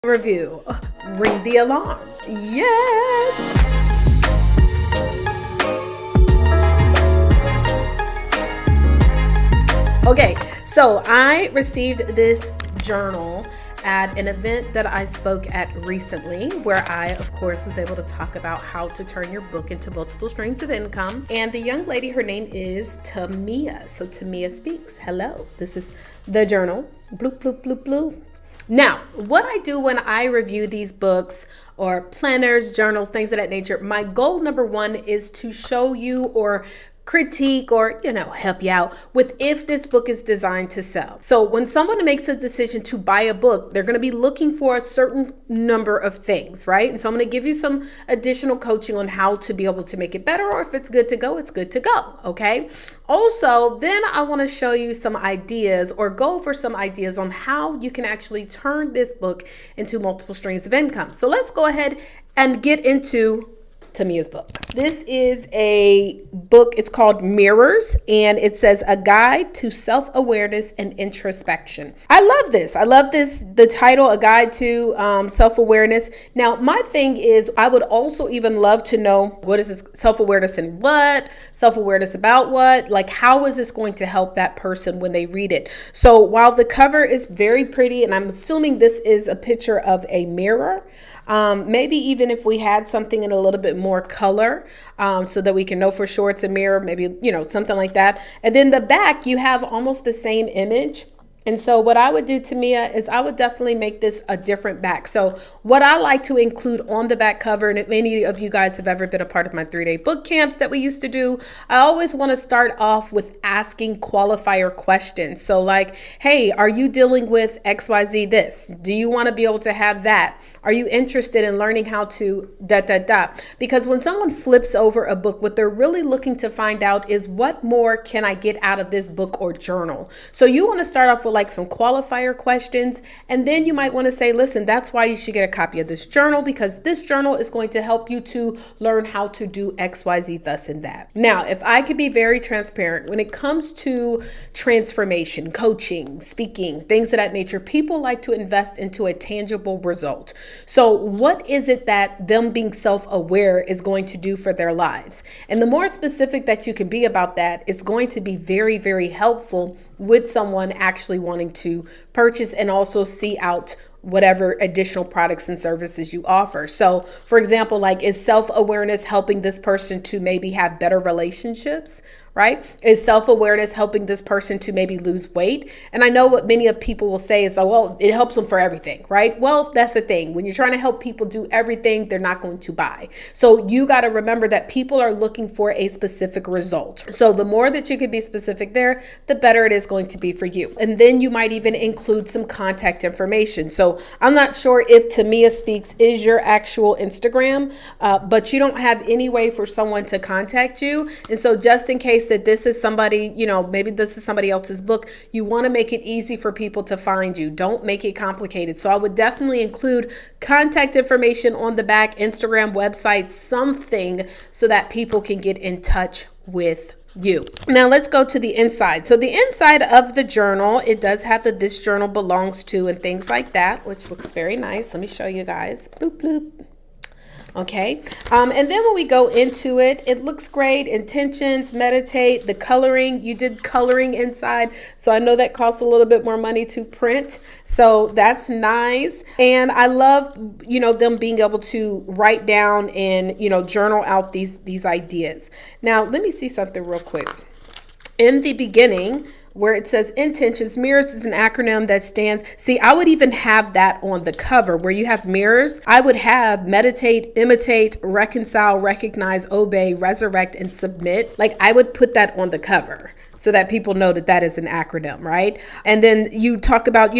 Review. Ring the alarm. Yes. Okay, so I received this journal at an event that I spoke at recently, where I, of course, was able to talk about how to turn your book into multiple streams of income. And the young lady, her name is TaMia. So TaMia speaks. Hello, this is the journal. Bloop, bloop, bloop, bloop. Now, what I do when I review these books or planners, journals, things of that nature, my goal number one is to show you or critique or, help you out with if this book is designed to sell. So when someone makes a decision to buy a book, they're going to be looking for a certain number of things, right? And so I'm going to give you some additional coaching on how to be able to make it better, or if it's good to go, it's good to go. Okay. Also, then I want to show you some ideas or go over some ideas on how you can actually turn this book into multiple streams of income. So let's go ahead and get into TaMia's book. This is a book. It's called Mirrors, and it says A Guide to Self-Awareness and Introspection. I love this. The title, A Guide to Self-Awareness. Now, my thing is, I would also even love to know, what is this self-awareness and what? Self-awareness about what? Like, how is this going to help that person when they read it? So while the cover is very pretty, and I'm assuming this is a picture of a mirror, maybe even if we had something in a little bit more color, so that we can know for sure it's a mirror, maybe, something like that. And then the back, you have almost the same image. And so what I would do, TaMia, is I would definitely make this a different back. So what I like to include on the back cover, and if any of you guys have ever been a part of my 3-day book camps that we used to do, I always want to start off with asking qualifier questions. So like, hey, are you dealing with XYZ this? Do you want to be able to have that? Are you interested in learning how to ... Because when someone flips over a book, what they're really looking to find out is, what more can I get out of this book or journal? So you want to start off with like some qualifier questions, and then you might want to say, listen, that's why you should get a copy of this journal, because this journal is going to help you to learn how to do XYZ, thus and that. Now, if I could be very transparent, when it comes to transformation, coaching, speaking, things of that nature, people like to invest into a tangible result. So what is it that them being self-aware is going to do for their lives? And the more specific that you can be about that, it's going to be very, very helpful with someone actually wanting to purchase and also see out whatever additional products and services you offer. So for example, like, is self-awareness helping this person to maybe have better relationships? Right? Is self-awareness helping this person to maybe lose weight? And I know what many of people will say is, well, it helps them for everything, right? Well, that's the thing. When you're trying to help people do everything, they're not going to buy. So you got to remember that people are looking for a specific result. So the more that you can be specific there, the better it is going to be for you. And then you might even include some contact information. So I'm not sure if TaMia Speaks is your actual Instagram, but you don't have any way for someone to contact you. And so just in case that this is somebody, maybe this is somebody else's book, you want to make it easy for people to find you. Don't make it complicated. So I would definitely include contact information on the back, Instagram, website, something, so that people can get in touch with you. Now let's go to the inside. So the inside of the journal, it does have the "this journal belongs to" and things like that, which looks very nice. Let me show you guys. Bloop, bloop. Okay. And then when we go into it, it looks great. Intentions, meditate, the coloring. You did coloring inside. So I know that costs a little bit more money to print. So that's nice. And I love, them being able to write down and, journal out these ideas. Now, let me see something real quick. In the beginning, where it says intentions, mirrors is an acronym that stands. See, I would even have that on the cover where you have mirrors. I would have meditate, imitate, reconcile, recognize, obey, resurrect, and submit. Like, I would put that on the cover so that people know that that is an acronym, right? And then you talk about,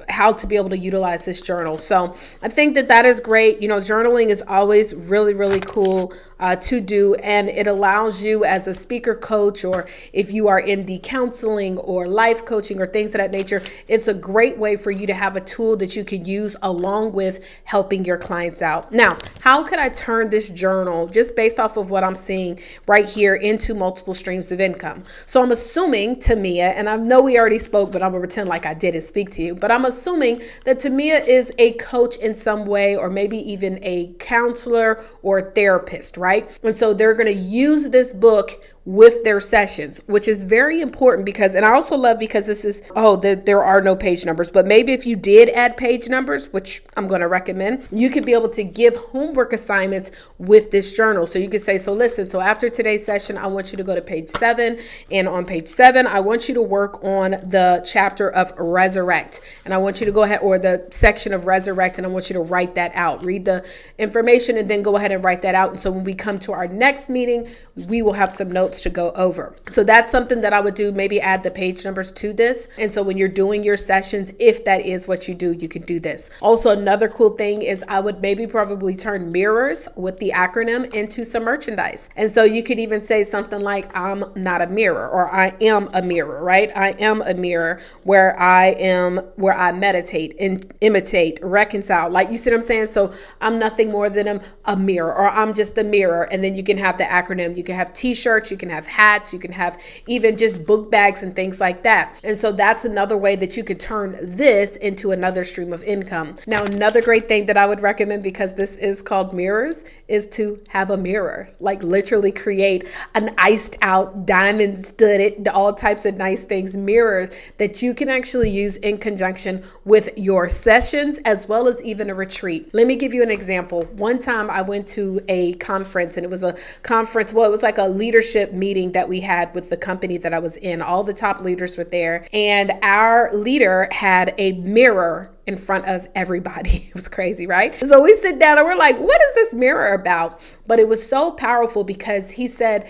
how to be able to utilize this journal. So I think that is great. Journaling is always really, really cool to do. And it allows you as a speaker coach, or if you are in the counseling or life coaching or things of that nature, it's a great way for you to have a tool that you can use along with helping your clients out. Now, how could I turn this journal, just based off of what I'm seeing right here, into multiple streams of income? So I'm assuming TaMia, and I know we already spoke, but I'm gonna pretend like I didn't speak to you, but I'm assuming that TaMia is a coach in some way, or maybe even a counselor or a therapist, right? And so they're gonna use this book with their sessions, which is very important because, and I also love because this is, there are no page numbers, but maybe if you did add page numbers, which I'm going to recommend, you could be able to give homework assignments with this journal. So you could say, so listen, so after today's session, I want you to go to page 7. And on page 7, I want you to work on the chapter of resurrect. And I want you to go ahead, or the section of resurrect, and I want you to write that out, read the information, and then go ahead and write that out. And so when we come to our next meeting, we will have some notes to go over. So that's something that I would do, maybe add the page numbers to this. And so when you're doing your sessions, if that is what you do, you can do this. Also, another cool thing is I would probably turn mirrors with the acronym into some merchandise. And so you could even say something like, I'm not a mirror, or I am a mirror, right? I am a mirror where I meditate and imitate, reconcile. Like, you see what I'm saying? So I'm nothing more than a mirror, or I'm just a mirror. And then you can have the acronym. You can have t-shirts, you can have hats, you can have even just book bags and things like that. And so that's another way that you could turn this into another stream of income. Now, another great thing that I would recommend, because this is called mirrors, is to have a mirror, like literally create an iced out, diamond studded, all types of nice things, mirrors that you can actually use in conjunction with your sessions, as well as even a retreat. Let me give you an example. One time I went to a conference, and it was a conference, well, it was like a leadership meeting that we had with the company that I was in. All the top leaders were there, and our leader had a mirror in front of everybody. It was crazy, right? So we sit down and we're like, what is this mirror about? But it was so powerful because he said,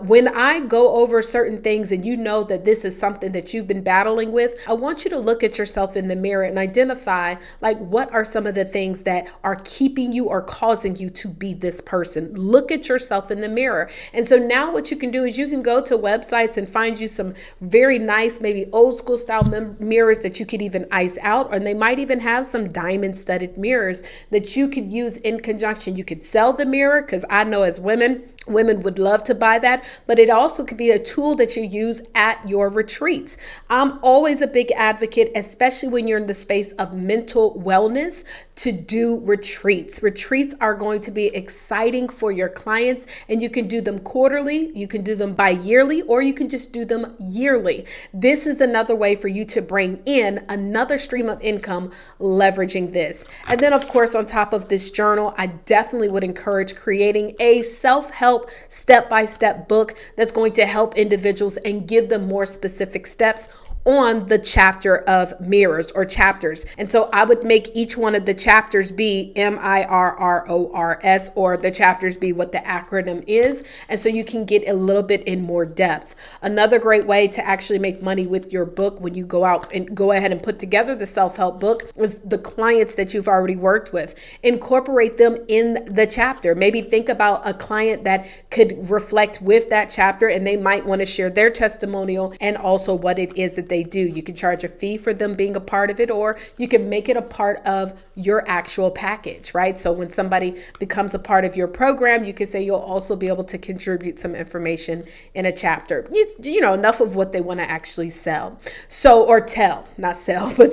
when I go over certain things and you know that this is something that you've been battling with, I want you to look at yourself in the mirror and identify, like, what are some of the things that are keeping you or causing you to be this person? Look at yourself in the mirror. And so now what you can do is you can go to websites and find you some very nice, maybe old school style mirrors that you could even ice out, or they might even have some diamond studded mirrors that you could use in conjunction. You could sell the mirror, because I know as women would love to buy that, but it also could be a tool that you use at your retreats. I'm always a big advocate, especially when you're in the space of mental wellness, to do retreats. Retreats are going to be exciting for your clients, and you can do them quarterly, you can do them bi-yearly, or you can just do them yearly. This is another way for you to bring in another stream of income leveraging this. And then, of course, on top of this journal, I definitely would encourage creating a self-help step-by-step book that's going to help individuals and give them more specific steps on the chapter of mirrors or chapters. And so I would make each one of the chapters be MIRRORS, or the chapters be what the acronym is. And so you can get a little bit in more depth. Another great way to actually make money with your book when you go out and go ahead and put together the self-help book is the clients that you've already worked with. Incorporate them in the chapter. Maybe think about a client that could reflect with that chapter, and they might want to share their testimonial and also what it is that they do. You can charge a fee for them being a part of it, or you can make it a part of your actual package, right? So when somebody becomes a part of your program, you can say you'll also be able to contribute some information in a chapter. You know, enough of what they want to actually sell. So, or tell, not sell, but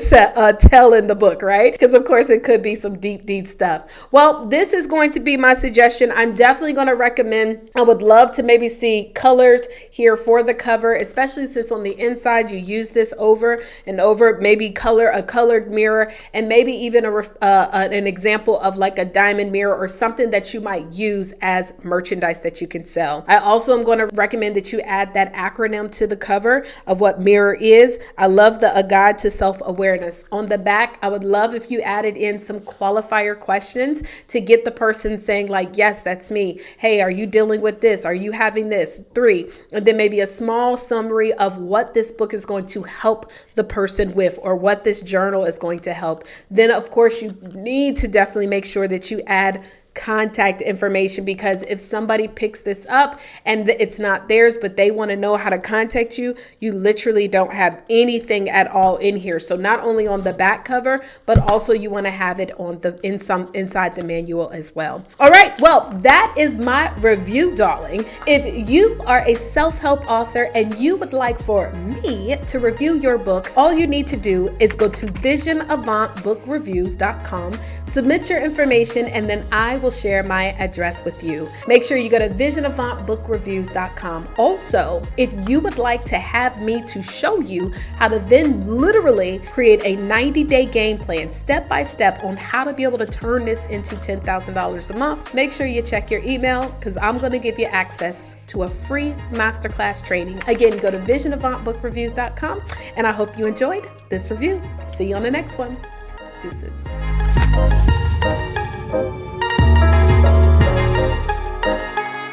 tell in the book, right? Because of course it could be some deep, deep stuff. Well, this is going to be my suggestion. I'm definitely going to recommend, I would love to maybe see colors here for the cover, especially since on the inside you use this over and over, maybe a colored mirror, and maybe even an example of like a diamond mirror or something that you might use as merchandise that you can sell. I also am going to recommend that you add that acronym to the cover of what mirror is. I love A Guide to Self-Awareness. On the back, I would love if you added in some qualifier questions to get the person saying like, yes, that's me. Hey, are you dealing with this? Are you having this? 3. And then maybe a small summary of what this book is going to help the person with, or what this journal is going to help. Then of course you need to definitely make sure that you add contact information, because if somebody picks this up and it's not theirs, but they want to know how to contact you, you literally don't have anything at all in here. So not only on the back cover, but also you want to have it on the inside the manual as well. All right, well, that is my review, darling. If you are a self-help author and you would like for me to review your book, all you need to do is go to visionavantbookreviews.com, submit your information, and then I will share my address with you. Make sure you go to visionavantbookreviews.com. Also, if you would like to have me to show you how to then literally create a 90-day game plan, step by step, on how to be able to turn this into $10,000 a month, make sure you check your email, because I'm going to give you access to a free masterclass training. Again, go to visionavantbookreviews.com, and I hope you enjoyed this review. See you on the next one. Deuces.